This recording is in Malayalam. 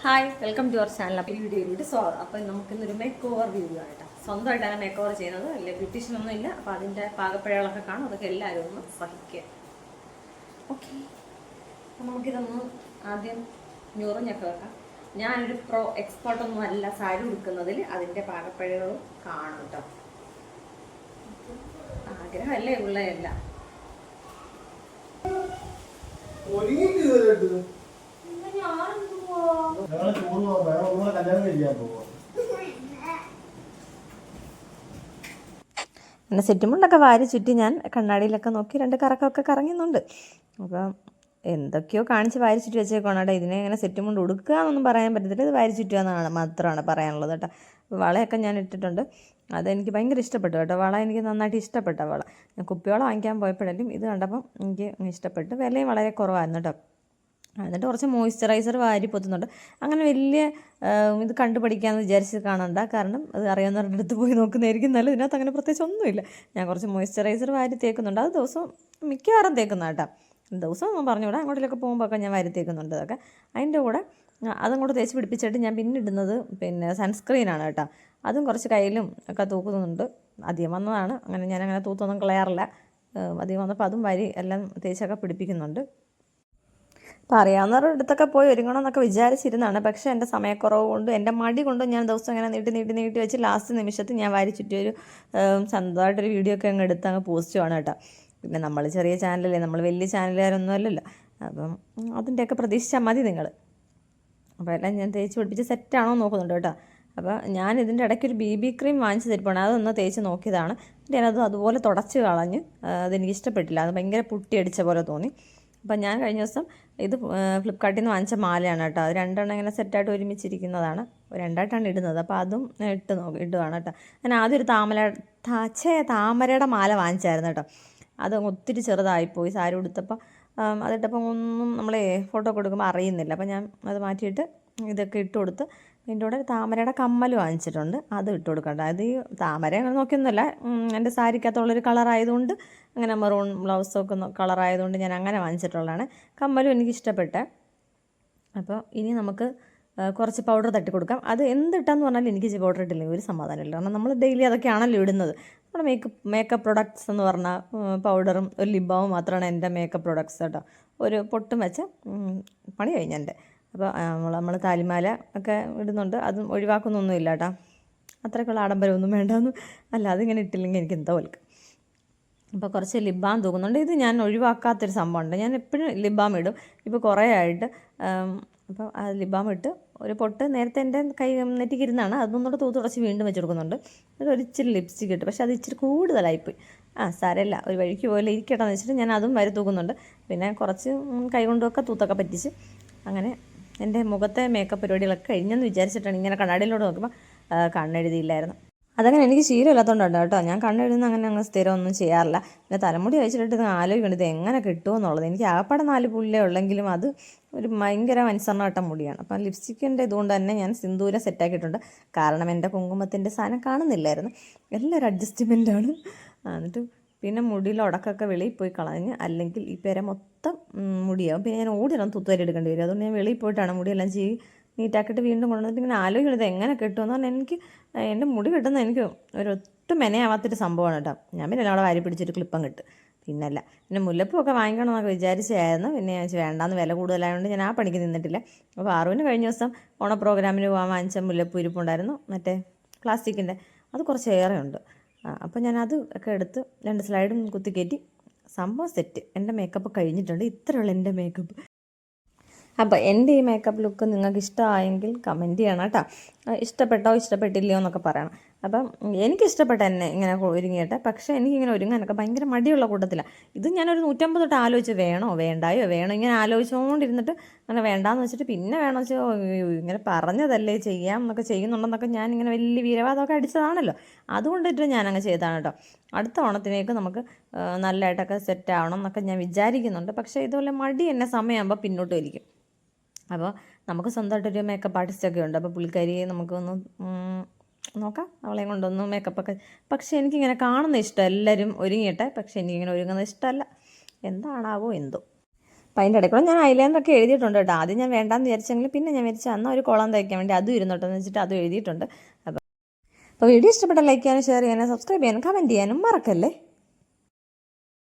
Hi welcome to our channel. അപ്പോൾ ഈ വീഡിയോയിലൂടെ സ്വാഗതം. അപ്പോൾ നമുക്കിന്നൊരു മേക്ക് ഓവർ വീഡിയോ ആയിട്ടാണ്. സ്വന്തമായിട്ടാണ് മേക്ക് ഓവർ ചെയ്യുന്നത്, അല്ലെ ബ്യൂട്ടീഷ്യനൊന്നും ഇല്ല. അപ്പോൾ അതിൻ്റെ പാകപ്പിഴകളൊക്കെ കാണും, അതൊക്കെ എല്ലാവരും ഒന്ന് സഹിക്കുക. ഓക്കെ, അപ്പോൾ നമുക്കിതൊന്ന് ആദ്യം ഞൊറിഞ്ഞൊക്കെ വെക്കാം. ഞാനൊരു എക്സ്പേർട്ടൊന്നും അല്ല സാരി ഉടുക്കുന്നതിൽ, അതിൻ്റെ പാകപ്പിഴകളും കാണും കേട്ടോ. ആഗ്രഹമല്ലേ ഉള്ളതല്ല. പിന്നെ സെറ്റുമുണ്ടൊക്കെ വാരി ചുറ്റി ഞാൻ കണ്ണാടിയിലൊക്കെ നോക്കി രണ്ട് കറക്കമൊക്കെ കറങ്ങുന്നുണ്ട്. അപ്പം എന്തൊക്കെയോ കാണിച്ച് വാരി ചുറ്റി വെച്ചേക്കാണ് കേട്ടോ. ഇതിനെ ഇങ്ങനെ സെറ്റുമുണ്ട് ഉടുക്കുക എന്നൊന്നും പറയാൻ പറ്റത്തില്ല, ഇത് വാരി ചുറ്റുക എന്നാണ് മാത്രമാണ് പറയാനുള്ളത് കേട്ടോ. വളയൊക്കെ ഞാൻ ഇട്ടിട്ടുണ്ട്, അതെനിക്ക് ഭയങ്കര ഇഷ്ടപ്പെട്ടു കേട്ടോ. വള എനിക്ക് നന്നായിട്ട് ഇഷ്ടപ്പെട്ട വള. ഞാൻ കുപ്പിവള വാങ്ങിക്കാൻ പോയപ്പോഴേക്കും ഇത് കണ്ടപ്പം എനിക്ക് ഇഷ്ടപ്പെട്ടു. വിലയും വളരെ കുറവായിരുന്നു കേട്ടോ. എന്നിട്ട് കുറച്ച് മോയ്സ്ചറൈസർ വാരി പൊത്തുന്നുണ്ട്. അങ്ങനെ വലിയ ഇത് കണ്ടുപഠിക്കാമെന്ന് വിചാരിച്ച് കാണണ്ട, കാരണം അത് അറിയാവുന്നവരുടെ അടുത്ത് പോയി നോക്കുന്നതായിരിക്കും നല്ലത്. ഇതിനകത്ത് അങ്ങനെ പ്രത്യേകിച്ച് ഒന്നുമില്ല. ഞാൻ കുറച്ച് മോയ്സ്ചറൈസർ വാരി തേക്കുന്നുണ്ട്. അത് ദിവസവും മിക്കവാറും തേക്കുന്ന കേട്ടോ. ദിവസം ഒന്നും പറഞ്ഞുകൂടാ, അങ്ങോട്ടേലൊക്കെ പോകുമ്പോഴൊക്കെ ഞാൻ വാരി തേക്കുന്നുണ്ട്. അതൊക്കെ അതിൻ്റെ കൂടെ അതും കൂടെ തേച്ച് പിടിപ്പിച്ചിട്ട് ഞാൻ പിന്നെ ഇടുന്നത് സൺസ്ക്രീനാണ് കേട്ടോ. അതും കുറച്ച് കയ്യിലും ഒക്കെ തൂക്കുന്നുണ്ട്. അധികം വന്നതാണ്, അങ്ങനെ ഞാനങ്ങനെ തൂത്തൊന്നും കളയാറില്ല. അധികം വന്നപ്പോൾ അതും വാരി എല്ലാം തേച്ചൊക്കെ പിടിപ്പിക്കുന്നുണ്ട്. അപ്പോൾ അറിയാവുന്നവരുടെ അടുത്തൊക്കെ പോയി ഒരുങ്ങണമെന്നൊക്കെ വിചാരിച്ചിരുന്നതാണ്. പക്ഷേ എൻ്റെ സമയക്കുറവ് കൊണ്ട്, എൻ്റെ മടി കൊണ്ട് ഞാൻ ദിവസം ഇങ്ങനെ നീട്ടി വെച്ച് ലാസ്റ്റ് നിമിഷത്തിൽ ഞാൻ വാരി ചുറ്റിയൊരു സ്വന്തമായിട്ടൊരു വീഡിയോ ഒക്കെ അങ്ങ് എടുത്ത് അങ്ങ് പോസ്റ്റ് ആണ് കേട്ടോ. പിന്നെ നമ്മൾ ചെറിയ ചാനലല്ലേ, നമ്മൾ വലിയ ചാനലുകാരൊന്നും അല്ലല്ലോ. അപ്പം അതിൻ്റെയൊക്കെ പ്രതീക്ഷിച്ചാൽ മതി നിങ്ങൾ. അപ്പോൾ എല്ലാം ഞാൻ തേച്ച് പിടിപ്പിച്ച് സെറ്റാണോ നോക്കുന്നുണ്ട് കേട്ടോ. അപ്പോൾ ഞാൻ ഇതിൻ്റെ ഇടയ്ക്കൊരു BB ക്രീം വാങ്ങിച്ച് തരിപ്പാണ്, അതൊന്ന് തേച്ച് നോക്കിയതാണ്. ഞാനത് അതുപോലെ തുടച്ച് കളഞ്ഞ്, അതെനിക്ക് ഇഷ്ടപ്പെട്ടില്ല, അത് ഭയങ്കര പുട്ടിയടിച്ച പോലെ തോന്നി. അപ്പം ഞാൻ കഴിഞ്ഞ ദിവസം ഇത് ഫ്ലിപ്കാർട്ടിൽ നിന്ന് വാങ്ങിച്ച മാലയാണ് കേട്ടോ. അത് രണ്ടെണ്ണം ഇങ്ങനെ സെറ്റായിട്ട് ഒരുമിച്ചിരിക്കുന്നതാണ്, രണ്ടായിട്ടാണ് ഇടുന്നത്. അപ്പോൾ അതും ഇടുകയാണ് കേട്ടോ. ഞാൻ ആദ്യം ഒരു താമരയുടെ മാല വാങ്ങിച്ചായിരുന്നു കേട്ടോ. അത് ഒത്തിരി ചെറുതായിപ്പോയി സാരി ഉടുത്തപ്പോൾ. അതിട്ടപ്പോൾ ഒന്നും നമ്മളെ ഫോട്ടോ കൊടുക്കുമ്പോൾ അറിയുന്നില്ല. അപ്പോൾ ഞാൻ അത് മാറ്റിയിട്ട് ഇതൊക്കെ ഇട്ട് കൊടുത്ത്. അതിൻ്റെ കൂടെ താമരയുടെ കമ്മൽ വാങ്ങിച്ചിട്ടുണ്ട്, അത് ഇട്ട് കൊടുക്കണ്ട. അത് ഈ താമര അങ്ങനെ നോക്കിയൊന്നുമല്ല, എൻ്റെ സാരിക്കകത്തുള്ളൊരു കളറായതുകൊണ്ട്, അങ്ങനെ മെറൂൺ ബ്ലൗസൊക്കെ കളറായതുകൊണ്ട് ഞാൻ അങ്ങനെ വാങ്ങിച്ചിട്ടുള്ളതാണ്. കമ്മലും എനിക്കിഷ്ടപ്പെട്ടെ. അപ്പോൾ ഇനി നമുക്ക് കുറച്ച് പൗഡർ തട്ടി കൊടുക്കാം. അത് എന്തിട്ടാന്ന് പറഞ്ഞാൽ എനിക്ക് പൗഡർ ഇട്ടില്ലെങ്കിൽ ഒരു സമാധാനമില്ല, കാരണം നമ്മൾ ഡെയിലി അതൊക്കെയാണല്ലോ ഇടുന്നത്. നമ്മുടെ മേക്കപ്പ് പ്രൊഡക്ട്സ് എന്ന് പറഞ്ഞാൽ പൗഡറും ഒരു ലിപ് ബാമും മാത്രമാണ് എൻ്റെ മേക്കപ്പ് പ്രൊഡക്ട്സ് കേട്ടോ. ഒരു പൊട്ടും വെച്ച പണി കഴിഞ്ഞ എൻ്റെ. അപ്പോൾ നമ്മൾ താലിമാല ഒക്കെ ഇടുന്നുണ്ട്, അതും ഒഴിവാക്കുന്നൊന്നുമില്ല കേട്ടോ. അത്രയ്ക്കുള്ള ആഡംബരമൊന്നും വേണ്ടെന്ന് അല്ല, അതിങ്ങനെ ഇട്ടില്ലെങ്കിൽ എനിക്ക് എന്തോ പോലും. അപ്പോൾ കുറച്ച് ലിപ് ബാം തൂക്കുന്നുണ്ട്. ഇത് ഞാൻ ഒഴിവാക്കാത്തൊരു സംഭവമുണ്ട്, ഞാൻ എപ്പോഴും ലിപ് ബാം ഇടും. ഇപ്പോൾ കുറേ ആയിട്ട്. അപ്പോൾ ആ ലിപ് ബാം ഇട്ട് ഒരു പൊട്ട് നേരത്തെ എൻ്റെ കൈ നെറ്റിക്കിരുന്നാണ്, അതൊന്നുകൂടെ തുടച്ച് വീണ്ടും വെച്ച് കൊടുക്കുന്നുണ്ട്. ഒരു ഇച്ചിരി ലിപ്സ്റ്റിക് ഇട്ട്, പക്ഷേ അത് ഇച്ചിരി കൂടുതലായിപ്പോയി. സാരമില്ല, ഒരു വഴിക്ക് പോലെ ഇരിക്കട്ടെ എന്ന് വെച്ചിട്ട് ഞാൻ അതും വരി തൂക്കുന്നുണ്ട്. പിന്നെ കുറച്ച് കൈ കൊണ്ടുമൊക്കെ തൂത്തൊക്കെ പറ്റിച്ച് അങ്ങനെ എൻ്റെ മുഖത്തെ മേക്കപ്പ് പരിപാടികളൊക്കെ കഴിഞ്ഞെന്ന് വിചാരിച്ചിട്ടാണ്. ഇങ്ങനെ കണ്ണാടിയിലൂടെ നോക്കുമ്പോൾ കണ്ണെഴുതിയില്ലായിരുന്നു. അതങ്ങനെ എനിക്ക് ശീലമില്ലാത്തതുകൊണ്ടാണ് കേട്ടോ. ഞാൻ കണ്ണെഴുതുന്ന അങ്ങനെ സ്ഥിരം ഒന്നും ചെയ്യാറില്ല. പിന്നെ തലമുടി വെച്ചിട്ട് ഇത് ആലോചിക്കണം ഇത് എങ്ങനെ കിട്ടുമെന്നുള്ളത്. എനിക്ക് ആപ്പാടെ 4 പുല്ലേ ഉള്ളെങ്കിലും അത് ഒരു ഭയങ്കര അനുസരണമായിട്ട മുടിയാണ്. അപ്പം ലിപ്സ്റ്റിക്കിൻ്റെ ഇതുകൊണ്ട് തന്നെ ഞാൻ സിന്ദൂരം സെറ്റാക്കിയിട്ടുണ്ട്. കാരണം എൻ്റെ കുങ്കുമത്തിൻ്റെ സാധനം കാണുന്നില്ലായിരുന്നു, എല്ലാവരും അഡ്ജസ്റ്റ്മെൻറ്റാണ്. എന്നിട്ട് പിന്നെ മുടിയിൽ ഉടക്കൊക്കെ വെളിയിൽ പോയി കളഞ്ഞ്, അല്ലെങ്കിൽ ഈ പേര മൊത്തം മുടിയാവും. പിന്നെ ഞാൻ ഓടിയിടാൻ തൂത്തുവരി എടുക്കേണ്ടി വരും. അതുകൊണ്ട് ഞാൻ വെളിയിൽ പോയിട്ടാണ് മുടിയെല്ലാം നീറ്റാക്കിയിട്ട് വീണ്ടും കൊണ്ടുവന്നിട്ട് ഇങ്ങനെ ആലോചിക്കുന്നത് എങ്ങനെ കിട്ടുമെന്ന് പറഞ്ഞാൽ എനിക്ക് എൻ്റെ മുടി കിട്ടുന്നത് എനിക്ക് ഒട്ടും മെനയാവാത്തൊരു സംഭവമാണ് കേട്ടോ. ഞാൻ പിന്നെ അവിടെ വാരി പിടിച്ചിട്ട് ക്ലിപ്പം കിട്ടും. പിന്നല്ല, പിന്നെ മുല്ലപ്പൂവൊക്കെ വാങ്ങിക്കണമെന്നൊക്കെ വിചാരിച്ചായിരുന്നു. പിന്നെ ഞാൻ വേണ്ടാന്ന്, വില കൂടുതലായതുകൊണ്ട് ഞാൻ ആ പണിക്ക് നിന്നിട്ടില്ല. അപ്പോൾ ആറുവിന് കഴിഞ്ഞ ദിവസം ഓണ പ്രോഗ്രാമിന് പോകാൻ വാങ്ങിച്ച മുല്ലപ്പൂ ഇരിപ്പുണ്ടായിരുന്നു, മറ്റേ പ്ലാസ്റ്റിക്കിൻ്റെ. അത് കുറച്ചേറെ ഉണ്ട്. അപ്പോൾ ഞാൻ അത് ഒക്കെ എടുത്ത് 2 സ്ലൈഡും കുത്തിക്കയറ്റി സംഭവം സെറ്റ്. എൻ്റെ മേക്കപ്പ് കഴിഞ്ഞിട്ടുണ്ട്. ഇത്രയുള്ള എൻ്റെ മേക്കപ്പ്. അപ്പോൾ എൻ്റെ ഈ മേക്കപ്പ് ലുക്ക് നിങ്ങൾക്ക് ഇഷ്ടമായെങ്കിൽ കമൻറ്റ് ചെയ്യണം കേട്ടോ. ഇഷ്ടപ്പെട്ടോ ഇഷ്ടപ്പെട്ടില്ലയോ എന്നൊക്കെ പറയണം. അപ്പം എനിക്കിഷ്ടപ്പെട്ട എന്നെ ഇങ്ങനെ ഒരുങ്ങിയിട്ട്, പക്ഷേ എനിക്കിങ്ങനെ ഒരുങ്ങാനൊക്കെ ഭയങ്കര മടിയുള്ള കൂട്ടത്തിലാണ്. ഇത് ഞാനൊരു 150 തൊട്ട് ആലോചിച്ച് വേണോ ഇങ്ങനെ ആലോചിച്ചുകൊണ്ടിരുന്നിട്ട് അങ്ങനെ വേണ്ടാന്ന് വെച്ചിട്ട് പിന്നെ വേണമെന്ന് വെച്ചാൽ ഇങ്ങനെ പറഞ്ഞതല്ലേ ചെയ്യാം എന്നൊക്കെ ചെയ്യുന്നുണ്ടെന്നൊക്കെ ഞാൻ ഇങ്ങനെ വലിയ വീരവാദമൊക്കെ അടിച്ചതാണല്ലോ. അതുകൊണ്ടിട്ട് ഞാനങ്ങ് ചെയ്തതാണ് കേട്ടോ. അടുത്ത ഓണത്തിനേക്ക് നമുക്ക് നല്ലതായിട്ടൊക്കെ സെറ്റ് ആവണം എന്നൊക്കെ ഞാൻ വിചാരിക്കുന്നുണ്ട്. പക്ഷേ ഇതുപോലെ മടി എന്നെ സമയമാകുമ്പോൾ പിന്നോട്ട് വലിക്കും. അപ്പോൾ നമുക്ക് സ്വന്തമായിട്ടൊരു മേക്കപ്പ് ആർട്ടിസ്റ്റൊക്കെ ഉണ്ട്. അപ്പോൾ പുള്ളിക്കാരി നമുക്കൊന്ന് നോക്കാം, അവളെയും കൊണ്ടൊന്ന് മേക്കപ്പൊക്കെ. പക്ഷേ എനിക്കിങ്ങനെ കാണുന്ന ഇഷ്ടം എല്ലാവരും ഒരുങ്ങിയിട്ടെ, പക്ഷേ എനിക്കിങ്ങനെ ഒരുങ്ങുന്നത് ഇഷ്ടമല്ല. എന്താണാവോ എന്തോ. അപ്പം അതിൻ്റെ ഇടയ്ക്കൂടെ ഞാൻ ഐലൈനറൊക്കെ എഴുതിയിട്ടുണ്ട് കേട്ടോ. ആദ്യം ഞാൻ വേണ്ടാന്ന് വിചാരിച്ചെങ്കിൽ പിന്നെ ഞാൻ വിചാരിച്ചു എന്നാൽ ഒരു കോളം തയ്ക്കാൻ വേണ്ടി അതും ഇരുന്നോട്ടെ എന്ന് വെച്ചിട്ട് അതും എഴുതിയിട്ടുണ്ട്. അപ്പോൾ വീഡിയോ ഇഷ്ടപ്പെട്ട ലൈക്ക് ചെയ്യാനും ഷെയർ ചെയ്യാനും സബ്സ്ക്രൈബ് ചെയ്യാനും കമൻറ്റ് ചെയ്യാനും മറക്കല്ലേ.